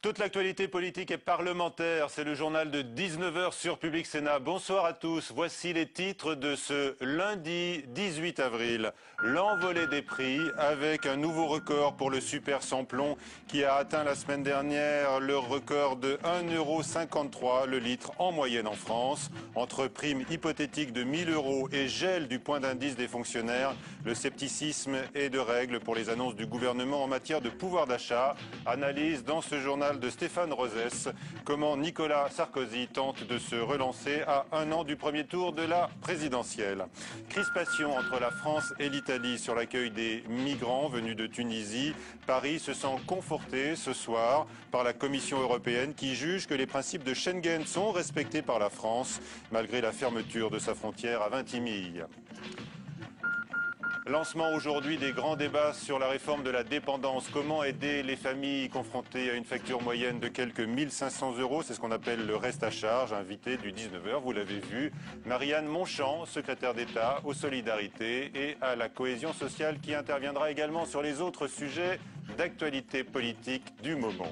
Toute l'actualité politique et parlementaire, c'est le journal de 19 h sur Public Sénat. Bonsoir à tous. Voici les titres de ce lundi 18 avril. L'envolée des prix avec un nouveau record pour le super sans-plomb qui a atteint la semaine dernière le record de 1,53 € le litre en moyenne en France. Entre primes hypothétiques de 1 000 € et gel du point d'indice des fonctionnaires, le scepticisme est de règle pour les annonces du gouvernement en matière de pouvoir d'achat. Analyse dans ce journal de Stéphane Rosès, comment Nicolas Sarkozy tente de se relancer à un an du premier tour de la présidentielle. Crispation entre la France et l'Italie sur l'accueil des migrants venus de Tunisie. Paris se sent conforté ce soir par la Commission européenne qui juge que les principes de Schengen sont respectés par la France malgré la fermeture de sa frontière à Vintimille. Lancement aujourd'hui des grands débats sur la réforme de la dépendance. Comment aider les familles confrontées à une facture moyenne de quelques 1 500 €. C'est ce qu'on appelle le reste à charge. Invité du 19 h, vous l'avez vu, Marianne Monchamp, secrétaire d'État aux solidarités et à la cohésion sociale, qui interviendra également sur les autres sujets d'actualité politique du moment.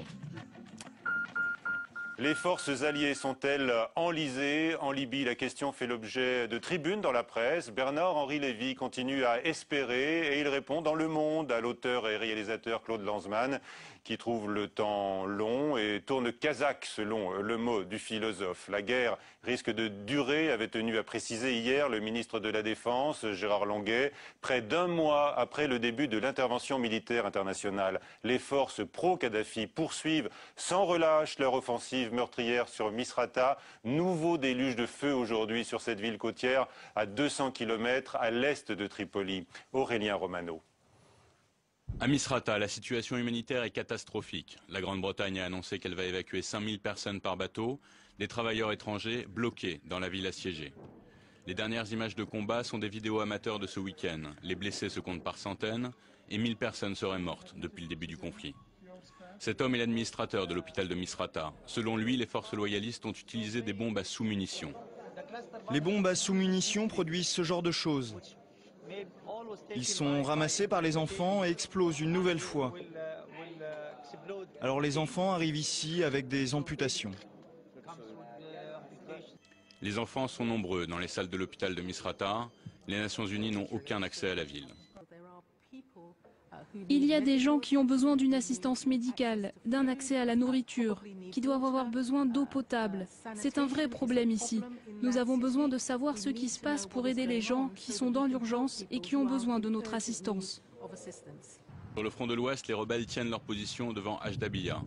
Les forces alliées sont-elles enlisées? En Libye, la question fait l'objet de tribunes dans la presse. Bernard-Henri Lévy continue à espérer et il répond dans Le Monde à l'auteur et réalisateur Claude Lanzmann qui trouve le temps long et tourne kazakh selon le mot du philosophe. La guerre risque de durer, avait tenu à préciser hier le ministre de la Défense, Gérard Longuet. Près d'un mois après le début de l'intervention militaire internationale, les forces pro-Kadhafi poursuivent sans relâche leur offensive meurtrière sur Misrata. Nouveau déluge de feu aujourd'hui sur cette ville côtière à 200 km à l'est de Tripoli. Aurélien Romano. À Misrata, la situation humanitaire est catastrophique. La Grande-Bretagne a annoncé qu'elle va évacuer 5000 personnes par bateau, des travailleurs étrangers bloqués dans la ville assiégée. Les dernières images de combat sont des vidéos amateurs de ce week-end. Les blessés se comptent par centaines et 1000 personnes seraient mortes depuis le début du conflit. Cet homme est l'administrateur de l'hôpital de Misrata. Selon lui, les forces loyalistes ont utilisé des bombes à sous-munitions. Les bombes à sous-munitions produisent ce genre de choses. Ils sont ramassés par les enfants et explosent une nouvelle fois. Alors les enfants arrivent ici avec des amputations. Les enfants sont nombreux dans les salles de l'hôpital de Misrata. Les Nations Unies n'ont aucun accès à la ville. Il y a des gens qui ont besoin d'une assistance médicale, d'un accès à la nourriture, qui doivent avoir besoin d'eau potable. C'est un vrai problème ici. Nous avons besoin de savoir ce qui se passe pour aider les gens qui sont dans l'urgence et qui ont besoin de notre assistance. Sur le front de l'Ouest, les rebelles tiennent leur position devant Ajdabiya.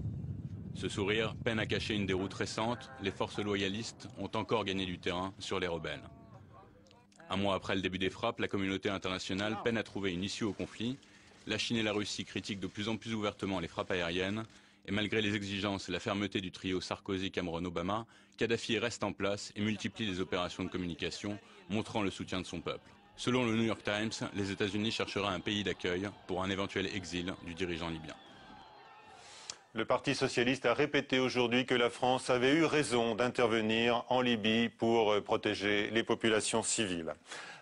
Ce sourire peine à cacher une déroute récente. Les forces loyalistes ont encore gagné du terrain sur les rebelles. Un mois après le début des frappes, la communauté internationale peine à trouver une issue au conflit. La Chine et la Russie critiquent de plus en plus ouvertement les frappes aériennes. Et malgré les exigences et la fermeté du trio Sarkozy-Cameron-Obama, Kadhafi reste en place et multiplie les opérations de communication, montrant le soutien de son peuple. Selon le New York Times, les États-Unis chercheraient un pays d'accueil pour un éventuel exil du dirigeant libyen. Le Parti socialiste a répété aujourd'hui que la France avait eu raison d'intervenir en Libye pour protéger les populations civiles.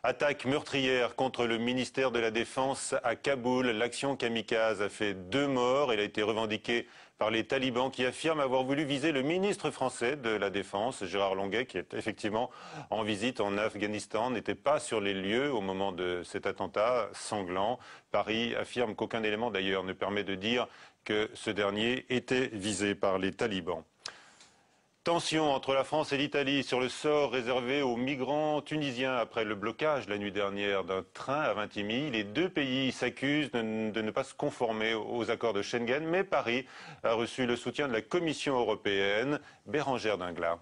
Attaque meurtrière contre le ministère de la Défense à Kaboul. L'action kamikaze a fait 2 morts. Elle a été revendiquée par les talibans qui affirment avoir voulu viser le ministre français de la Défense, Gérard Longuet, qui est effectivement en visite en Afghanistan, n'était pas sur les lieux au moment de cet attentat sanglant. Paris affirme qu'aucun élément d'ailleurs ne permet de dire que ce dernier était visé par les talibans. Tension entre la France et l'Italie sur le sort réservé aux migrants tunisiens après le blocage la nuit dernière d'un train à Vintimille. Les deux pays s'accusent de ne pas se conformer aux accords de Schengen, mais Paris a reçu le soutien de la Commission européenne. Bérangère Dinglas.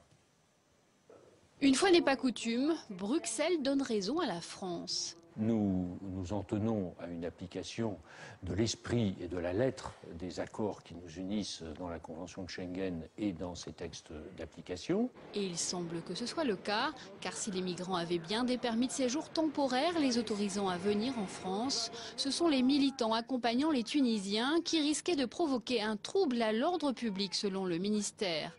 Une fois n'est pas coutume, Bruxelles donne raison à la France. Nous nous en tenons à une application de l'esprit et de la lettre des accords qui nous unissent dans la Convention de Schengen et dans ces textes d'application. Et il semble que ce soit le cas, car si les migrants avaient bien des permis de séjour temporaires les autorisant à venir en France, ce sont les militants accompagnant les Tunisiens qui risquaient de provoquer un trouble à l'ordre public selon le ministère.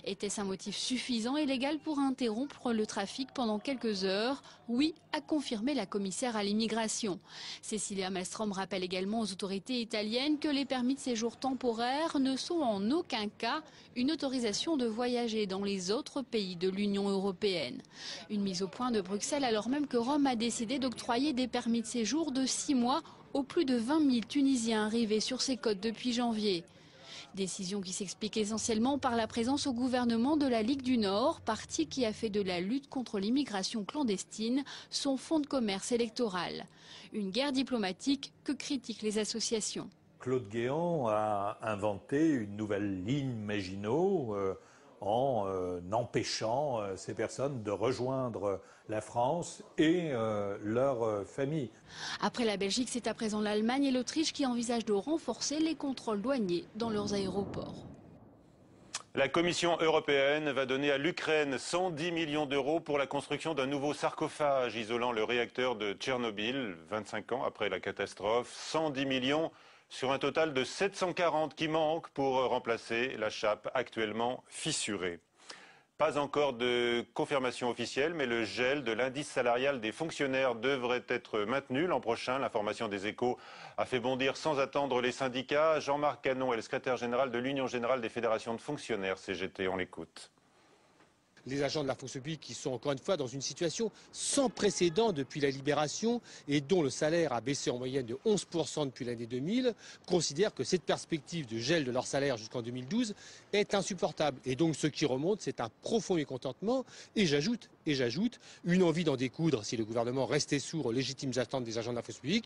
Était-ce un motif suffisant et légal pour interrompre le trafic pendant quelques heures? Oui, a confirmé la commissaire commissaire à l'immigration. Cecilia Malmström rappelle également aux autorités italiennes que les permis de séjour temporaires ne sont en aucun cas une autorisation de voyager dans les autres pays de l'Union européenne. Une mise au point de Bruxelles alors même que Rome a décidé d'octroyer des permis de séjour de 6 mois aux plus de 20 000 Tunisiens arrivés sur ses côtes depuis janvier. Décision qui s'explique essentiellement par la présence au gouvernement de la Ligue du Nord, parti qui a fait de la lutte contre l'immigration clandestine son fonds de commerce électoral. Une guerre diplomatique que critiquent les associations. Claude Guéant a inventé une nouvelle ligne Maginot en empêchant ces personnes de rejoindre la France et leur famille. Après la Belgique, c'est à présent l'Allemagne et l'Autriche qui envisagent de renforcer les contrôles douaniers dans leurs aéroports. La Commission européenne va donner à l'Ukraine 110 millions d'euros pour la construction d'un nouveau sarcophage isolant le réacteur de Tchernobyl, 25 ans après la catastrophe. 110 millions sur un total de 740 qui manquent pour remplacer la chape actuellement fissurée. Pas encore de confirmation officielle, mais le gel de l'indice salarial des fonctionnaires devrait être maintenu l'an prochain. L'information des Échos a fait bondir sans attendre les syndicats. Jean-Marc Canon est le secrétaire général de l'Union générale des fédérations de fonctionnaires, CGT. On l'écoute. Les agents de la fonction publique qui sont encore une fois dans une situation sans précédent depuis la libération et dont le salaire a baissé en moyenne de 11% depuis l'année 2000, considèrent que cette perspective de gel de leur salaire jusqu'en 2012 est insupportable. Et donc ce qui remonte, c'est un profond mécontentement et j'ajoute une envie d'en découdre si le gouvernement restait sourd aux légitimes attentes des agents de la fonction publique.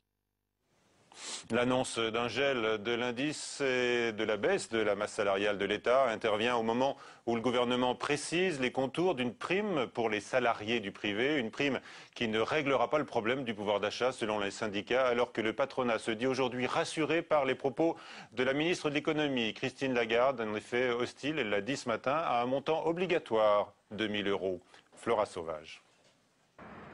L'annonce d'un gel de l'indice et de la baisse de la masse salariale de l'État intervient au moment où le gouvernement précise les contours d'une prime pour les salariés du privé, une prime qui ne réglera pas le problème du pouvoir d'achat selon les syndicats, alors que le patronat se dit aujourd'hui rassuré par les propos de la ministre de l'économie, Christine Lagarde, en effet hostile, elle l'a dit ce matin, à un montant obligatoire de 1 000 euros. Flora Sauvage.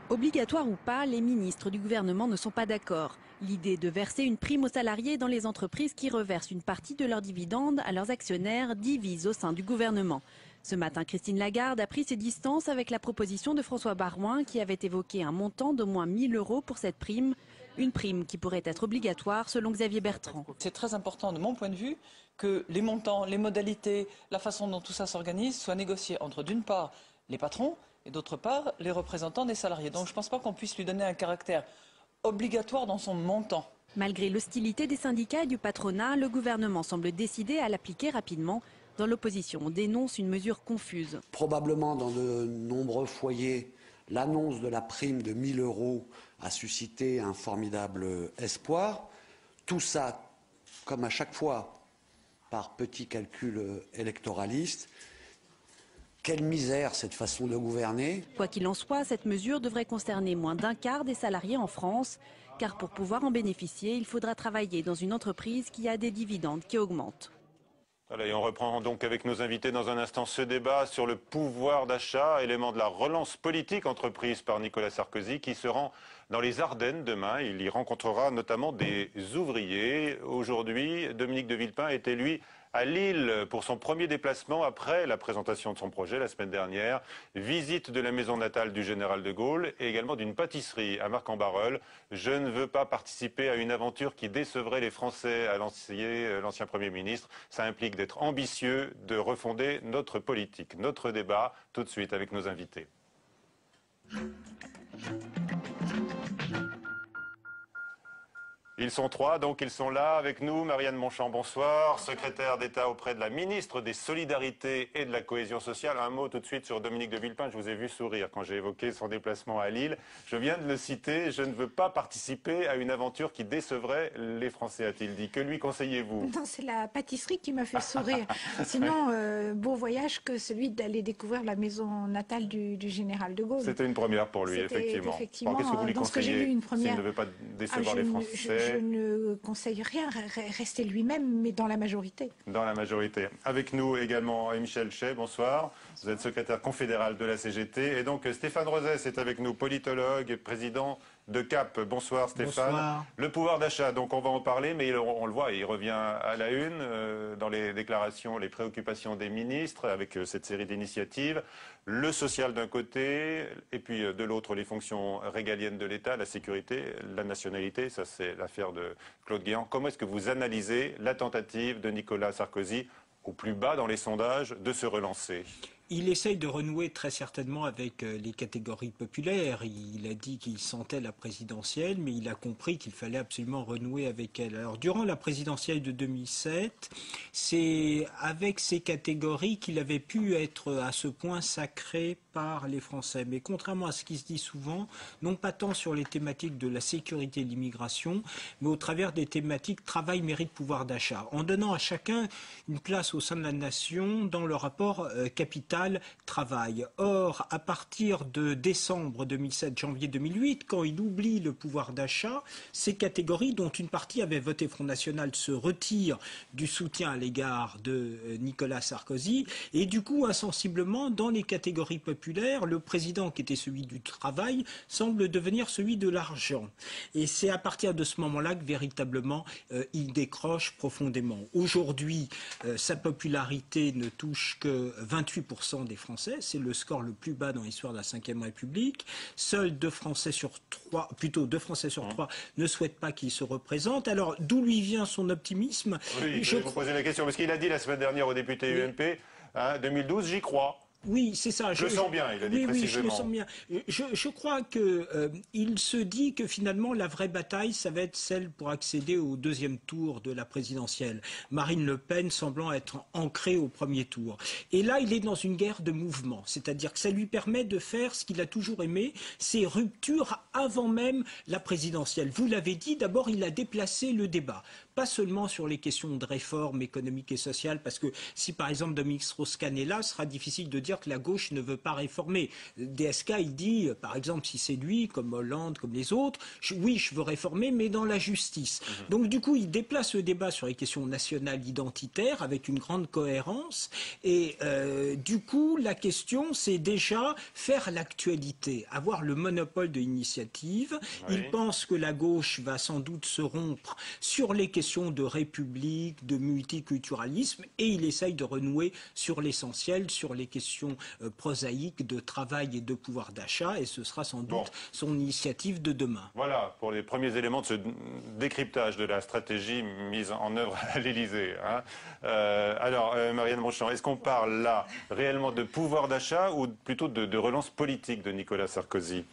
Obligatoire ou pas, les ministres du gouvernement ne sont pas d'accord. L'idée de verser une prime aux salariés dans les entreprises qui reversent une partie de leurs dividendes à leurs actionnaires divise au sein du gouvernement. Ce matin, Christine Lagarde a pris ses distances avec la proposition de François Baroin qui avait évoqué un montant d'au moins 1 000 euros pour cette prime. Une prime qui pourrait être obligatoire selon Xavier Bertrand. C'est très important de mon point de vue que les montants, les modalités, la façon dont tout ça s'organise soient négociés entre d'une part les patrons et d'autre part les représentants des salariés. Donc je ne pense pas qu'on puisse lui donner un caractère obligatoire dans son montant. Malgré l'hostilité des syndicats et du patronat, le gouvernement semble décidé à l'appliquer rapidement. Dans l'opposition, on dénonce une mesure confuse. Probablement dans de nombreux foyers, l'annonce de la prime de 1 000 euros a suscité un formidable espoir. Tout ça, comme à chaque fois, par petit calcul électoraliste. Quelle misère cette façon de gouverner. Quoi qu'il en soit, cette mesure devrait concerner moins d'un quart des salariés en France. Car pour pouvoir en bénéficier, il faudra travailler dans une entreprise qui a des dividendes qui augmentent. Voilà, et on reprend donc avec nos invités dans un instant ce débat sur le pouvoir d'achat, élément de la relance politique entreprise par Nicolas Sarkozy qui se rend dans les Ardennes demain. Il y rencontrera notamment des ouvriers. Aujourd'hui, Dominique de Villepin était lui à Lille pour son premier déplacement après la présentation de son projet la semaine dernière. Visite de la maison natale du général de Gaulle et également d'une pâtisserie à Marc-en-Barœul. Je ne veux pas participer à une aventure qui décevrait les Français, à l'ancien Premier ministre. Ça implique d'être ambitieux, de refonder notre politique. Notre débat, tout de suite avec nos invités. Ils sont trois, donc ils sont là avec nous. Marianne Monchamp, bonsoir, secrétaire d'État auprès de la ministre des Solidarités et de la Cohésion sociale. Un mot tout de suite sur Dominique de Villepin. Je vous ai vu sourire quand j'ai évoqué son déplacement à Lille. Je viens de le citer, je ne veux pas participer à une aventure qui décevrait les Français, a-t-il dit. Que lui conseillez-vous? Non, c'est la pâtisserie qui m'a fait sourire. Sinon, beau voyage que celui d'aller découvrir la maison natale du général de Gaulle. C'était une première pour lui, effectivement. Effectivement, qu'est-ce que vous lui dans ce que j'ai lu, une première. S'il ne veut pas décevoir les Français. Je ne conseille rien, rester lui-même, mais dans la majorité. Dans la majorité. Avec nous également Michel Chey, bonsoir. Vous êtes secrétaire confédéral de la CGT. Et donc Stéphane Rosès est avec nous, politologue et président de Cap. Bonsoir Stéphane. Bonsoir. Le pouvoir d'achat, donc on va en parler, mais on le voit, il revient à la une dans les déclarations, les préoccupations des ministres avec cette série d'initiatives. Le social d'un côté, et puis de l'autre les fonctions régaliennes de l'État, la sécurité, la nationalité, ça c'est l'affaire de Claude Guéant. Comment est-ce que vous analysez la tentative de Nicolas Sarkozy, au plus bas dans les sondages, de se relancer ? Il essaye de renouer très certainement avec les catégories populaires. Il a dit qu'il sentait la présidentielle, mais il a compris qu'il fallait absolument renouer avec elle. Alors, durant la présidentielle de 2007, c'est avec ces catégories qu'il avait pu être à ce point sacré par les Français. Mais contrairement à ce qui se dit souvent, non pas tant sur les thématiques de la sécurité et de l'immigration, mais au travers des thématiques travail, mérite, pouvoir d'achat, en donnant à chacun une place au sein de la nation dans le rapport capital-travail. Or, à partir de décembre 2007, janvier 2008, quand il oublie le pouvoir d'achat, ces catégories, dont une partie avait voté Front National, se retirent du soutien à l'égard de Nicolas Sarkozy. Et du coup, insensiblement, dans les catégories populaires, le président, qui était celui du travail, semble devenir celui de l'argent. Et c'est à partir de ce moment-là que, véritablement, il décroche profondément. Aujourd'hui, sa popularité ne touche que 28% des Français. C'est le score le plus bas dans l'histoire de la Ve République. Seuls 2 Français sur 3 ne souhaitent pas qu'il se représente. Alors, d'où lui vient son optimisme? Oui, je vais vous poser la question, parce qu'il a dit la semaine dernière au député UMP, 2012, j'y crois. Oui, c'est ça. Je le sens bien, il a dit précisément. Oui, je le sens bien. Je crois qu'il se dit que finalement, la vraie bataille, ça va être celle pour accéder au 2e tour de la présidentielle. Marine Le Pen semblant être ancrée au 1er tour. Et là, il est dans une guerre de mouvement. C'est-à-dire que ça lui permet de faire ce qu'il a toujours aimé, ces ruptures avant même la présidentielle. Vous l'avez dit, d'abord, il a déplacé le débat. Pas seulement sur les questions de réforme économique et sociale, parce que si par exemple Dominique Strauss-Kahn est là, ce sera difficile de dire que la gauche ne veut pas réformer. DSK, il dit, par exemple, si c'est lui, comme Hollande, comme les autres, oui, je veux réformer, mais dans la justice. Donc du coup, il déplace le débat sur les questions nationales identitaires avec une grande cohérence. Et du coup, la question, c'est déjà faire l'actualité, avoir le monopole de l'initiative. Oui. Il pense que la gauche va sans doute se rompre sur les questions de république, de multiculturalisme, et il essaye de renouer sur l'essentiel, sur les questions prosaïques de travail et de pouvoir d'achat, et ce sera sans doute son initiative de demain. Voilà, pour les premiers éléments de ce décryptage de la stratégie mise en œuvre à l'Élysée. Hein. Alors, Marianne Monchamp, est-ce qu'on parle là réellement de pouvoir d'achat ou plutôt de relance politique de Nicolas Sarkozy?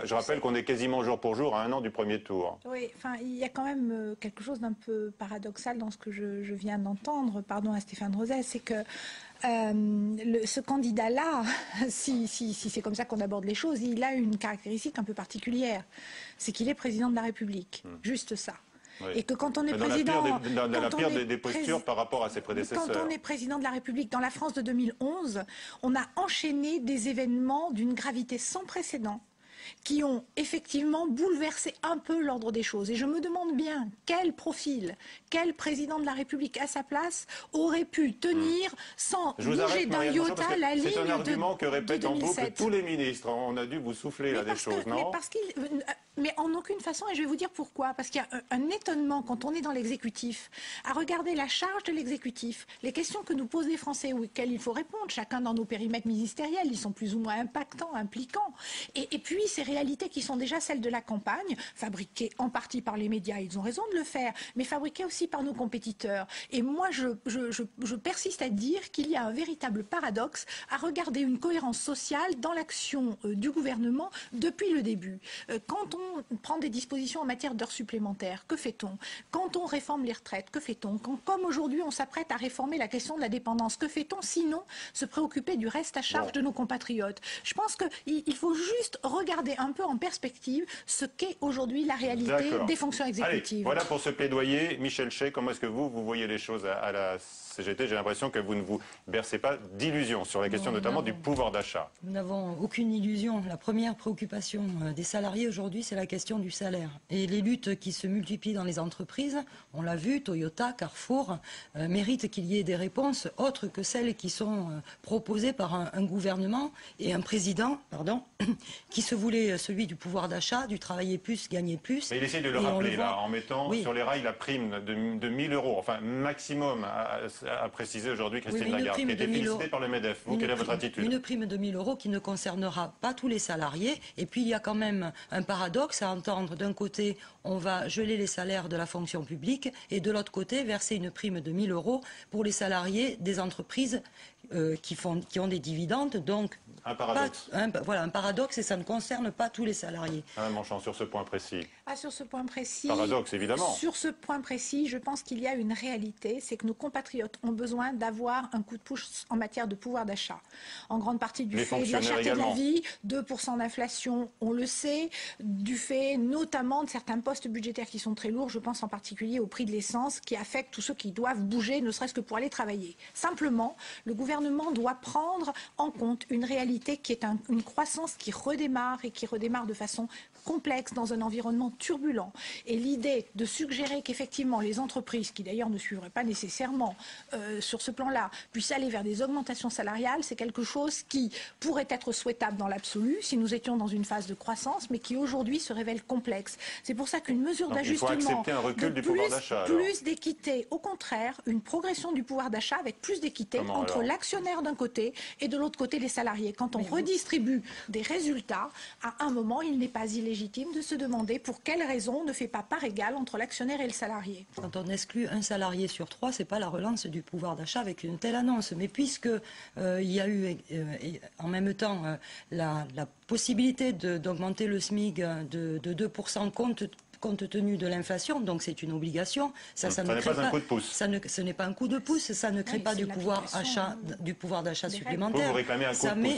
Je rappelle qu'on est quasiment jour pour jour à 1 an du 1er tour. Oui, enfin, il y a quand même quelque chose d'un peu paradoxal dans ce que je viens d'entendre, pardon à Stéphane Rosset, c'est que ce candidat-là, si c'est comme ça qu'on aborde les choses, il a une caractéristique un peu particulière, c'est qu'il est président de la République, juste ça. Oui. Et que quand on est président... Dans la pire des postures par rapport à ses prédécesseurs. Quand on est président de la République, dans la France de 2011, on a enchaîné des événements d'une gravité sans précédent, qui ont effectivement bouleversé un peu l'ordre des choses. Et je me demande bien quel profil, quel président de la République à sa place aurait pu tenir sans bouger d'un iota la ligne de 2007. C'est un argument que répètent en boucle tous les ministres. On a dû vous souffler là des choses, non? Mais en aucune façon, et je vais vous dire pourquoi. Parce qu'il y a un étonnement quand on est dans l'exécutif, à regarder la charge de l'exécutif, les questions que nous posent les Français, auxquelles il faut répondre, chacun dans nos périmètres ministériels, ils sont plus ou moins impactants, impliquants. Et puis, ces réalités qui sont déjà celles de la campagne, fabriquées en partie par les médias, ils ont raison de le faire, mais fabriquées aussi par nos compétiteurs. Et moi, je persiste à dire qu'il y a un véritable paradoxe à regarder une cohérence sociale dans l'action du gouvernement depuis le début. Quand on prend des dispositions en matière d'heures supplémentaires, que fait-on? Quand on réforme les retraites, que fait-on? Comme aujourd'hui on s'apprête à réformer la question de la dépendance, que fait-on sinon se préoccuper du reste à charge de nos compatriotes? Je pense qu'il faut juste regarder un peu en perspective ce qu'est aujourd'hui la réalité des fonctions exécutives. Allez, voilà pour ce plaidoyer. Michel Chey, comment est-ce que vous voyez les choses à la CGT? J'ai l'impression que vous ne vous bercez pas d'illusions sur la question notamment du pouvoir d'achat. Nous n'avons aucune illusion. La première préoccupation des salariés aujourd'hui, c'est la question du salaire. Et les luttes qui se multiplient dans les entreprises, on l'a vu, Toyota, Carrefour, méritent qu'il y ait des réponses autres que celles qui sont proposées par un gouvernement et un président, qui se voulait voulait celui du pouvoir d'achat, du travailler plus, gagner plus. Mais il essaie de le rappeler, là, en mettant sur les rails la prime de 1 000 euros, enfin maximum, a précisé aujourd'hui Christine Lagarde, qui a été félicitée par le MEDEF. Vous, quelle est votre attitude? Une prime de 1 000 euros qui ne concernera pas tous les salariés. Et puis, il y a quand même un paradoxe à entendre. D'un côté, on va geler les salaires de la fonction publique et de l'autre côté, verser une prime de 1 000 euros pour les salariés des entreprises qui ont des dividendes. Donc, un paradoxe. Voilà, un paradoxe, et ça ne concerne pas tous les salariés. Madame Manchon, sur ce point précis. Sur ce point précis, paradoxe, évidemment. Sur ce point précis, je pense qu'il y a une réalité, c'est que nos compatriotes ont besoin d'avoir un coup de pouce en matière de pouvoir d'achat. En grande partie du fait de la cherté de la vie, 2% d'inflation, on le sait, du fait notamment de certains postes budgétaires qui sont très lourds, je pense en particulier au prix de l'essence, qui affecte tous ceux qui doivent bouger, ne serait-ce que pour aller travailler. Simplement, le gouvernement doit prendre en compte une réalité qui est une croissance qui redémarre et qui redémarre de façon complexe dans un environnement turbulent. Et l'idée de suggérer qu'effectivement les entreprises, qui d'ailleurs ne suivraient pas nécessairement sur ce plan-là, puissent aller vers des augmentations salariales, c'est quelque chose qui pourrait être souhaitable dans l'absolu si nous étions dans une phase de croissance, mais qui aujourd'hui se révèle complexe. C'est pour ça qu'une mesure d'ajustement, il faut accepter un recul du pouvoir d'achat, plus d'équité, au contraire, une progression du pouvoir d'achat avec plus d'équité entre l'actionnaire d'un côté et de l'autre côté les salariés. Quand on redistribue des résultats, à un moment, il n'est pas illégitime de se demander pour quelle raison on ne fait pas part égale entre l'actionnaire et le salarié. Quand on exclut un salarié sur 3, ce n'est pas la relance du pouvoir d'achat avec une telle annonce. Mais puisque il y a eu en même temps la possibilité d'augmenter le SMIC de 2% compte tenu de l'inflation, donc c'est une obligation. Ça ne crée pas un coup de pouce. Ce n'est pas un coup de pouce, ça ne crée pas du pouvoir d'achat supplémentaire.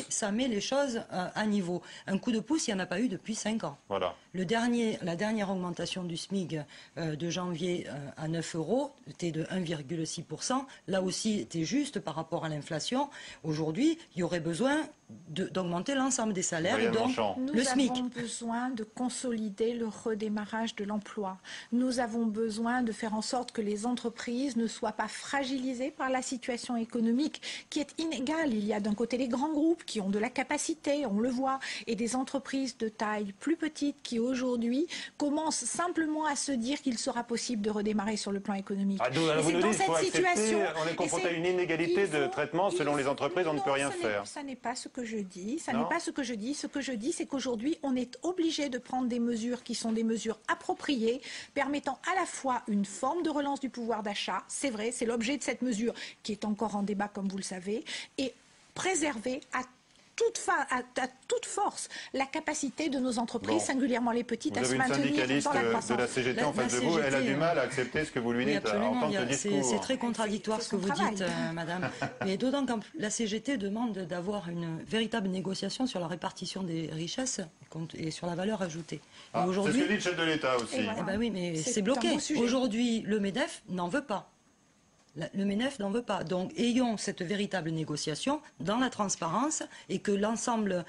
Ça met les choses à niveau. Un coup de pouce, il n'y en a pas eu depuis 5 ans. Voilà. La dernière augmentation du SMIC de janvier à 9 euros était de 1,6%. Là aussi, c'était juste par rapport à l'inflation. Aujourd'hui, il y aurait besoin d'augmenter l'ensemble des salaires et donc le SMIC. Nous avons besoin de consolider le redémarrage de l'emploi. Nous avons besoin de faire en sorte que les entreprises ne soient pas fragilisées par la situation économique qui est inégale. Il y a d'un côté les grands groupes qui ont de la capacité, on le voit, et des entreprises de taille plus petite qui aujourd'hui commencent simplement à se dire qu'il sera possible de redémarrer sur le plan économique. Vous nous dites qu'il faut accepter, on est confronté à une inégalité de traitement selon les entreprises, on ne peut rien faire. Ça n'est pas ce que je dis. N'est pas ce que je dis. Ce que je dis, c'est qu'aujourd'hui, on est obligé de prendre des mesures qui sont des mesures appropriées, permettant à la fois une forme de relance du pouvoir d'achat, c'est vrai, c'est l'objet de cette mesure qui est encore en débat, comme vous le savez, et préserver à toute force la capacité de nos entreprises, singulièrement les petites, à se maintenir dans la croissance. Vous avez une syndicaliste de la CGT en face de vous, elle a du mal à accepter ce que vous lui dites, à entendre ce discours. C'est très contradictoire ce que vous dites, madame. Mais d'autant que la CGT demande d'avoir une véritable négociation sur la répartition des richesses et sur la valeur ajoutée. C'est ce que dit le chef de l'État aussi. Oui, mais c'est bloqué. Aujourd'hui, le MEDEF n'en veut pas. Le MEDEF n'en veut pas. Donc, ayons cette véritable négociation dans la transparence et que l'ensemble,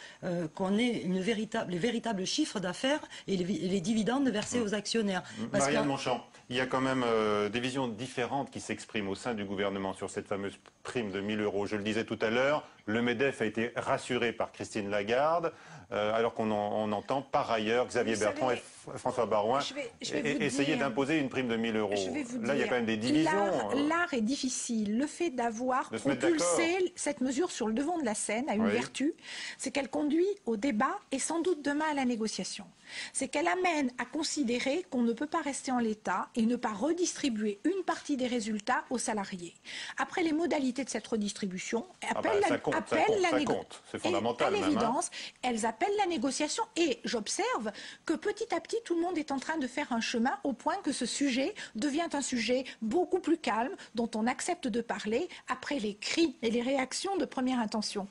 qu'on ait les véritables chiffres d'affaires et les dividendes versés aux actionnaires. Marianne Monchamp, il y a quand même des visions différentes qui s'expriment au sein du gouvernement sur cette fameuse prime de 1 000 euros. Je le disais tout à l'heure, le MEDEF a été rassuré par Christine Lagarde, alors qu'on entend par ailleurs Xavier Bertrand et François Baroin essayer d'imposer une prime de 1 000 euros. Là, il y a quand même des divisions. L'art est difficile. Le fait d'avoir propulsé cette mesure sur le devant de la scène a une vertu, c'est qu'elle conduit au débat et sans doute demain à la négociation. C'est qu'elle amène à considérer qu'on ne peut pas rester en l'état et ne pas redistribuer une partie des résultats aux salariés. Après, les modalités de cette redistribution appellent la négociation. C'est fondamental. À l'évidence, elles appellent la négociation et j'observe que petit à petit, tout le monde est en train de faire un chemin au point que ce sujet devient un sujet beaucoup plus calme dont on accepte de parler après les cris et les réactions de première intention.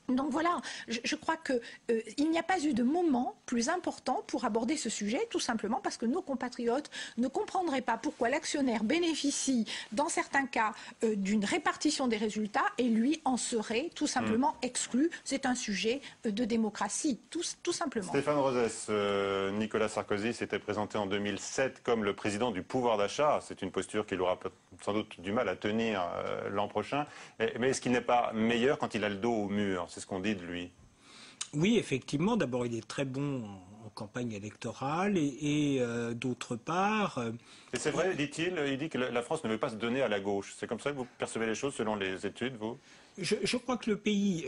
Donc voilà, je crois qu'il n'y a pas eu de moment plus important pour aborder ce sujet, tout simplement parce que nos compatriotes ne comprendraient pas pourquoi l'actionnaire bénéficie, dans certains cas, d'une répartition des résultats et lui en serait tout simplement exclu. C'est un sujet de démocratie, tout simplement. Stéphane Rosès, Nicolas Sarkozy s'était présenté en 2007 comme le président du pouvoir d'achat. C'est une posture qu'il aura sans doute du mal à tenir l'an prochain. Mais est-ce qu'il n'est pas meilleur quand il a le dos au mur ? C'est ce qu'on dit de lui. Oui, effectivement. D'abord, il est très bon en campagne électorale et d'autre part... Et c'est vrai, dit-il, il dit que la France ne veut pas se donner à la gauche. C'est comme ça que vous percevez les choses selon les études, vous ? Je crois que le pays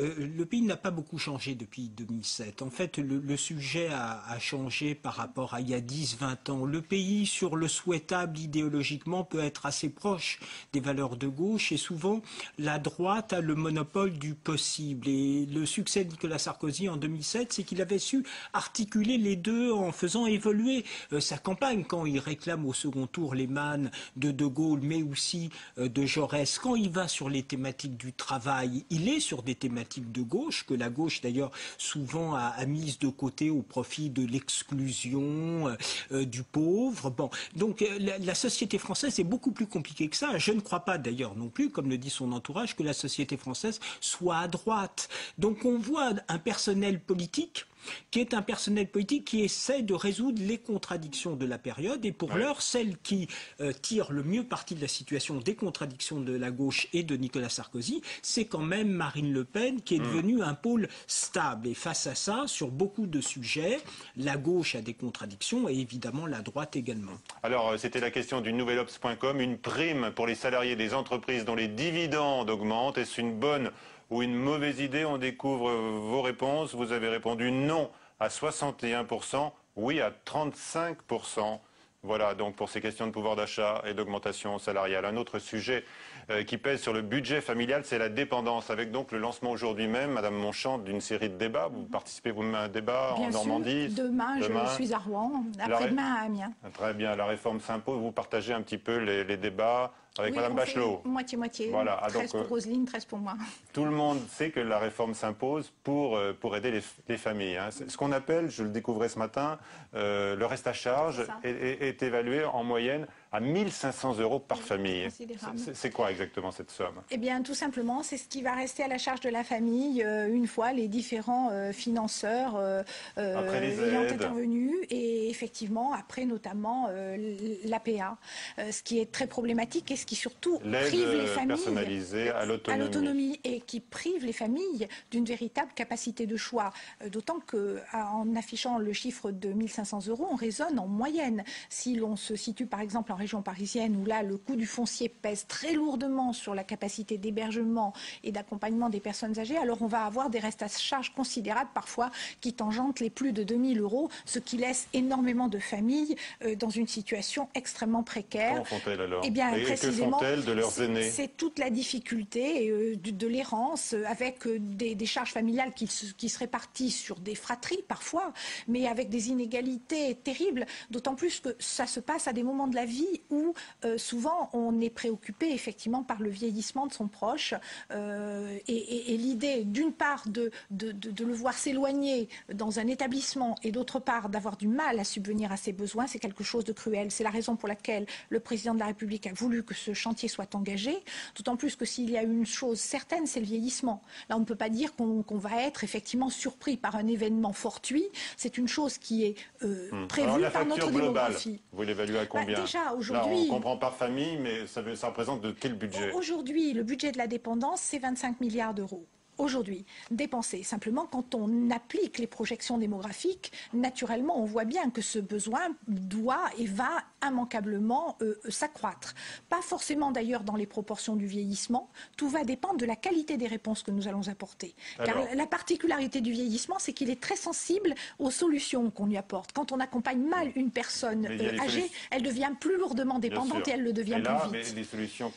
n'a pas beaucoup changé depuis 2007. En fait, le sujet a changé par rapport à il y a 10-20 ans. Le pays, sur le souhaitable idéologiquement, peut être assez proche des valeurs de gauche et souvent, la droite a le monopole du possible. Et le succès de Nicolas Sarkozy en 2007, c'est qu'il avait su articuler les deux en faisant évoluer sa campagne. Quand il réclame au second tour les mannes de Gaulle, mais aussi de Jaurès, quand il va sur les thématiques du travail, il est sur des thématiques de gauche, que la gauche d'ailleurs souvent a mises de côté au profit de l'exclusion du pauvre. Bon, donc la société française est beaucoup plus compliquée que ça. Je ne crois pas d'ailleurs non plus, comme le dit son entourage, que la société française soit à droite. Donc on voit un personnel politique qui est un personnel politique qui essaie de résoudre les contradictions de la période. Et pour l'heure, celle qui tire le mieux parti de la situation des contradictions de la gauche et de Nicolas Sarkozy, c'est quand même Marine Le Pen, qui est devenue un pôle stable. Et face à ça, sur beaucoup de sujets, la gauche a des contradictions et évidemment la droite également. Alors, c'était la question du nouvelobs.com. Une prime pour les salariés des entreprises dont les dividendes augmentent. Est-ce une bonne ou une mauvaise idée? On découvre vos réponses. Vous avez répondu non à 61%, oui à 35%. Voilà donc pour ces questions de pouvoir d'achat et d'augmentation salariale. Un autre sujet qui pèse sur le budget familial, c'est la dépendance. Avec donc le lancement aujourd'hui même, Madame Montchamp, d'une série de débats. Vous participez vous-même à un débat en Normandie? Demain, je suis à Rouen, après-demain à Amiens. Très bien, la réforme s'impose. Vous partagez un petit peu les débats avec Madame Bachelot. Moitié-moitié. Voilà. 13 pour Roselyne, 13 pour moi. Tout le monde sait que la réforme s'impose pour aider les familles. Hein. Ce qu'on appelle, je le découvrais ce matin, le reste à charge est évalué en moyenne à 1 500 € par famille. C'est quoi exactement cette somme? Eh bien, tout simplement, c'est ce qui va rester à la charge de la famille une fois les différents financeurs ayant intervenu. Et effectivement, après notamment l'APA, ce qui est très problématique et ce qui surtout prive les familles personnalisée à l'autonomie et qui prive les familles d'une véritable capacité de choix. D'autant qu'en affichant le chiffre de 1 500 €, on raisonne en moyenne. Si l'on se situe par exemple en région parisienne où là le coût du foncier pèse très lourdement sur la capacité d'hébergement et d'accompagnement des personnes âgées, alors on va avoir des restes à charge considérables parfois qui tangentent les plus de 2 000 €, ce qui laisse énormément de familles dans une situation extrêmement précaire. Comment font-elles alors? Eh bien, précisément, que font-elles de leurs aînés? C'est toute la difficulté de l'errance avec des charges familiales qui se répartissent sur des fratries parfois, mais avec des inégalités terribles, d'autant plus que ça se passe à des moments de la vie où souvent on est préoccupé effectivement par le vieillissement de son proche et l'idée d'une part de le voir s'éloigner dans un établissement et d'autre part d'avoir du mal à subvenir à ses besoins, c'est quelque chose de cruel. C'est la raison pour laquelle le président de la République a voulu que ce chantier soit engagé, d'autant plus que s'il y a une chose certaine, c'est le vieillissement. Là, on ne peut pas dire qu'on va être effectivement surpris par un événement fortuit. C'est une chose qui est prévue par notre démographie. Vous l'évaluez à combien? Déjà, aujourd'hui, on comprend par famille, mais ça représente de quel budget? Aujourd'hui, le budget de la dépendance, c'est 25 milliards d'euros. Aujourd'hui, dépensés. Simplement, quand on applique les projections démographiques, naturellement, on voit bien que ce besoin doit et va immanquablement s'accroître. Pas forcément d'ailleurs dans les proportions du vieillissement. Tout va dépendre de la qualité des réponses que nous allons apporter. Car la particularité du vieillissement, c'est qu'il est très sensible aux solutions qu'on lui apporte. Quand on accompagne mal une personne âgée, elle devient plus lourdement dépendante et elle le devient plus vite. Mais les solutions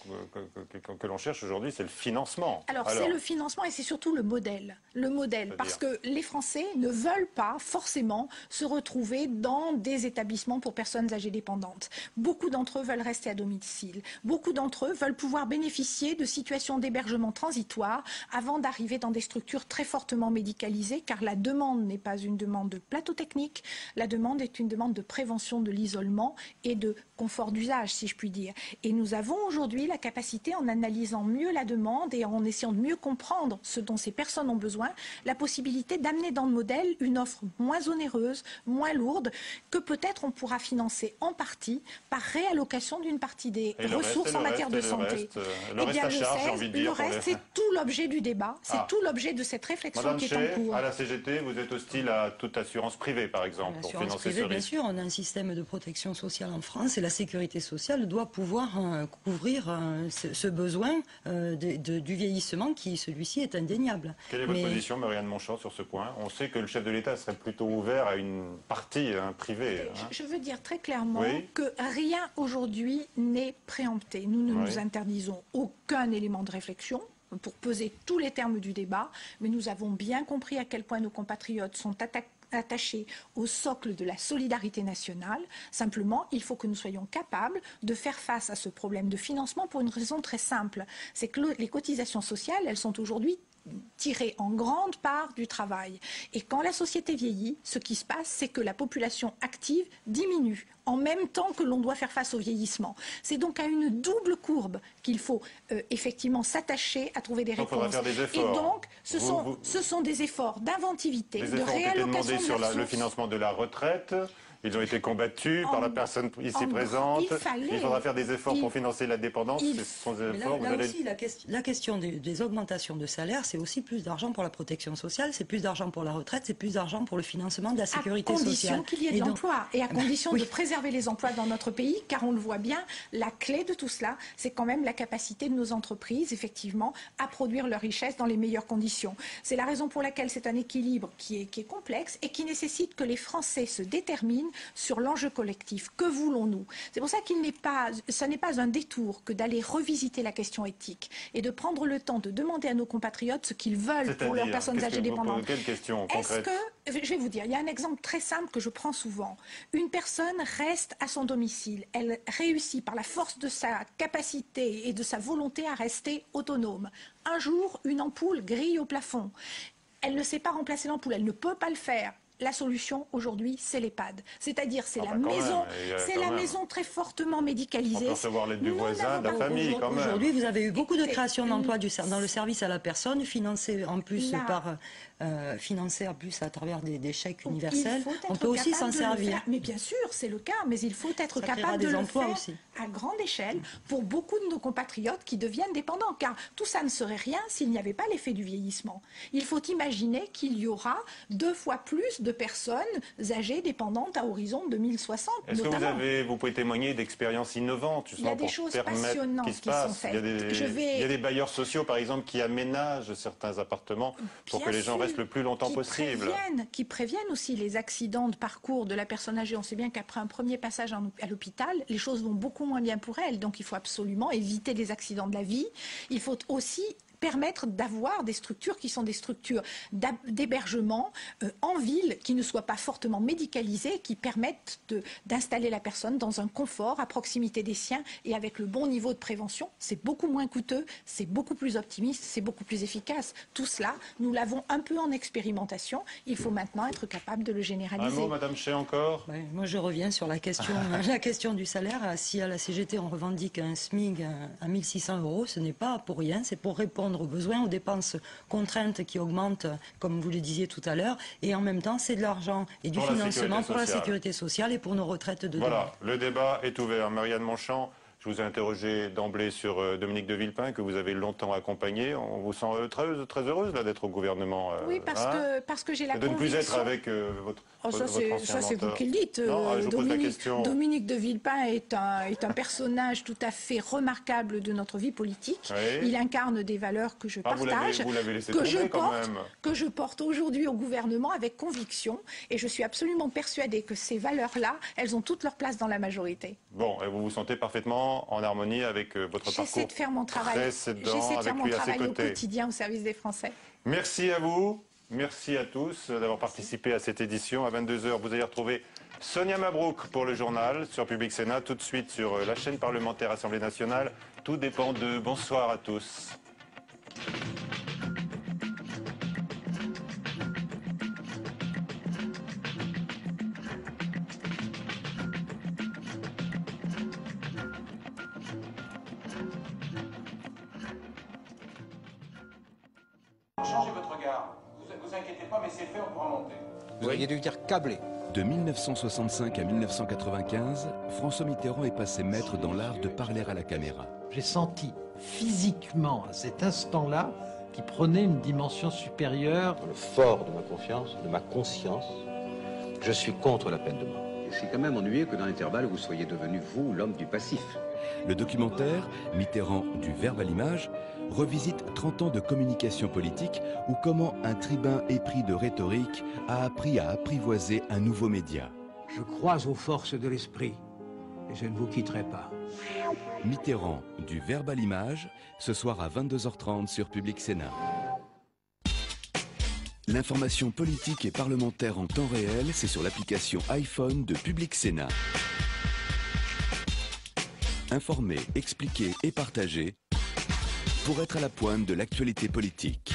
que l'on cherche aujourd'hui, c'est le financement. Alors c'est le financement et c'est surtout le modèle. Le modèle, parce que les Français ne veulent pas forcément se retrouver dans des établissements pour personnes âgées dépendantes. Beaucoup d'entre eux veulent rester à domicile. Beaucoup d'entre eux veulent pouvoir bénéficier de situations d'hébergement transitoire avant d'arriver dans des structures très fortement médicalisées, car la demande n'est pas une demande de plateau technique, la demande est une demande de prévention de l'isolement et de confort d'usage, si je puis dire. Et nous avons aujourd'hui la capacité, en analysant mieux la demande et en essayant de mieux comprendre ce dont ces personnes ont besoin, la possibilité d'amener dans le modèle une offre moins onéreuse, moins lourde, que peut-être on pourra financer en partie par réallocation d'une partie des ressources en matière de santé. Le reste à charge, j'ai envie de dire. Le reste, c'est tout l'objet du débat, c'est tout l'objet de cette réflexion Madame qui est en cours. À la CGT, vous êtes hostile à toute assurance privée, par exemple, pour financer ce risque. Bien sûr, on a un système de protection sociale en France et la sécurité sociale doit pouvoir couvrir ce besoin du vieillissement qui, celui-ci, est indéniable. Quelle est votre position, Marianne Monchamp, sur ce point? On sait que le chef de l'État serait plutôt ouvert à une partie privée. Je veux dire très clairement que rien aujourd'hui n'est préempté. Nous ne nous interdisons aucun élément de réflexion pour peser tous les termes du débat, mais nous avons bien compris à quel point nos compatriotes sont attachés au socle de la solidarité nationale. Simplement, il faut que nous soyons capables de faire face à ce problème de financement pour une raison très simple. C'est que les cotisations sociales, elles sont aujourd'hui tirées en grande part du travail. Et quand la société vieillit, ce qui se passe, c'est que la population active diminue en même temps que l'on doit faire face au vieillissement. C'est donc à une double courbe qu'il faut effectivement s'attacher à trouver des réponses. Faire des efforts. Et donc, ce sont des efforts d'inventivité, de réallocation sur le financement de la retraite. Ils ont été combattus par la personne ici présente. Il faudra faire des efforts pour financer la dépendance. La question des augmentations de salaire, c'est aussi plus d'argent pour la protection sociale, c'est plus d'argent pour la retraite, c'est plus d'argent pour le financement de la sécurité sociale. À condition qu'il y ait de l'emploi et à condition de préserver les emplois dans notre pays, car on le voit bien, la clé de tout cela, c'est quand même la capacité de nos entreprises, effectivement, à produire leur richesse dans les meilleures conditions. C'est la raison pour laquelle c'est un équilibre qui est complexe et qui nécessite que les Français se déterminent sur l'enjeu collectif. Que voulons-nous? C'est pour ça ce n'est pas un détour que d'aller revisiter la question éthique et de prendre le temps de demander à nos compatriotes ce qu'ils veulent pour leurs personnes âgées dépendantes. Quelle question concrète? Je vais vous dire, il y a un exemple très simple que je prends souvent. Une personne reste à son domicile. Elle réussit par la force de sa capacité et de sa volonté à rester autonome. Un jour, une ampoule grille au plafond. Elle ne sait pas remplacer l'ampoule, elle ne peut pas le faire. La solution aujourd'hui, c'est l'EHPAD. C'est-à-dire, c'est la maison très fortement médicalisée. On peut recevoir l'aide du voisin, de la famille quand même. Aujourd'hui, vous avez eu beaucoup de créations d'emplois dans le service à la personne, financées en plus à travers des chèques universels. On peut aussi s'en servir. Mais bien sûr, c'est le cas, mais il faut être capable de le faire à grande échelle pour beaucoup de nos compatriotes qui deviennent dépendants. Car tout ça ne serait rien s'il n'y avait pas l'effet du vieillissement. Il faut imaginer qu'il y aura 2 fois plus de personnes âgées dépendantes à horizon 2060. Est-ce que vous pouvez témoigner d'expériences innovantes Il y a des choses passionnantes qui sont faites. Il y a des bailleurs sociaux, par exemple, qui aménagent certains appartements pour que les gens restent le plus longtemps possible. Qui préviennent aussi les accidents de parcours de la personne âgée. On sait bien qu'après un premier passage à l'hôpital, les choses vont beaucoup moins bien pour elle. Donc il faut absolument éviter les accidents de la vie. Il faut aussi permettre d'avoir des structures qui sont des structures d'hébergement en ville, qui ne soient pas fortement médicalisées, qui permettent d'installer la personne dans un confort à proximité des siens et avec le bon niveau de prévention. C'est beaucoup moins coûteux, c'est beaucoup plus optimiste, c'est beaucoup plus efficace. Tout cela, nous l'avons un peu en expérimentation. Il faut maintenant être capable de le généraliser. Un mot, Madame Chaix, encore? Moi, je reviens sur la question du salaire. Si à la CGT, on revendique un SMIC à 1 600 €, ce n'est pas pour rien, c'est pour répondre aux besoins, aux dépenses contraintes qui augmentent, comme vous le disiez tout à l'heure, et en même temps, c'est de l'argent et du financement pour la sécurité sociale et pour nos retraites de demain. Voilà, le débat est ouvert. Marianne Monchamp, je vous ai interrogé d'emblée sur Dominique de Villepin, que vous avez longtemps accompagné. On vous sent très heureuse d'être au gouvernement. Oui, parce que j'ai la conviction... De ne plus être avec votre ancien mentor. Ça, c'est vous qui le dites. Non, je vous pose la question. Dominique de Villepin est un personnage tout à fait remarquable de notre vie politique. Oui. Il incarne des valeurs que je partage, vous l'avez laissé tomber quand même. Que je porte aujourd'hui au gouvernement avec conviction. Et je suis absolument persuadée que ces valeurs-là, elles ont toute leur place dans la majorité. Bon, et vous vous sentez parfaitement en harmonie avec votre parcours? J'essaie de faire mon travail. J'essaie de faire mon travail au quotidien au service des Français. Merci à vous. Merci à tous d'avoir participé à cette édition. À 22 h, vous allez retrouver Sonia Mabrouk pour le journal sur Public Sénat. Tout de suite sur la chaîne parlementaire Assemblée nationale. Tout dépend de... Bonsoir à tous. changez votre regard. Vous inquiétez pas, mais c'est fait, on pourra monter. Vous auriez dû dire câblé. De 1965 à 1995, François Mitterrand est passé maître dans l'art de parler à la caméra. J'ai senti physiquement, à cet instant-là, qu'il prenait une dimension supérieure. Dans le fort de ma confiance, de ma conscience, je suis contre la peine de mort. Et c'est quand même ennuyeux que dans l'intervalle, vous soyez devenu, vous, l'homme du passif. Le documentaire, Mitterrand du verbe à l'image, revisite 30 ans de communication politique ou comment un tribun épris de rhétorique a appris à apprivoiser un nouveau média. Je crois aux forces de l'esprit et je ne vous quitterai pas. Mitterrand du verbe à l'image, ce soir à 22h30 sur Public Sénat. L'information politique et parlementaire en temps réel, c'est sur l'application iPhone de Public Sénat. Informer, expliquer et partager pour être à la pointe de l'actualité politique.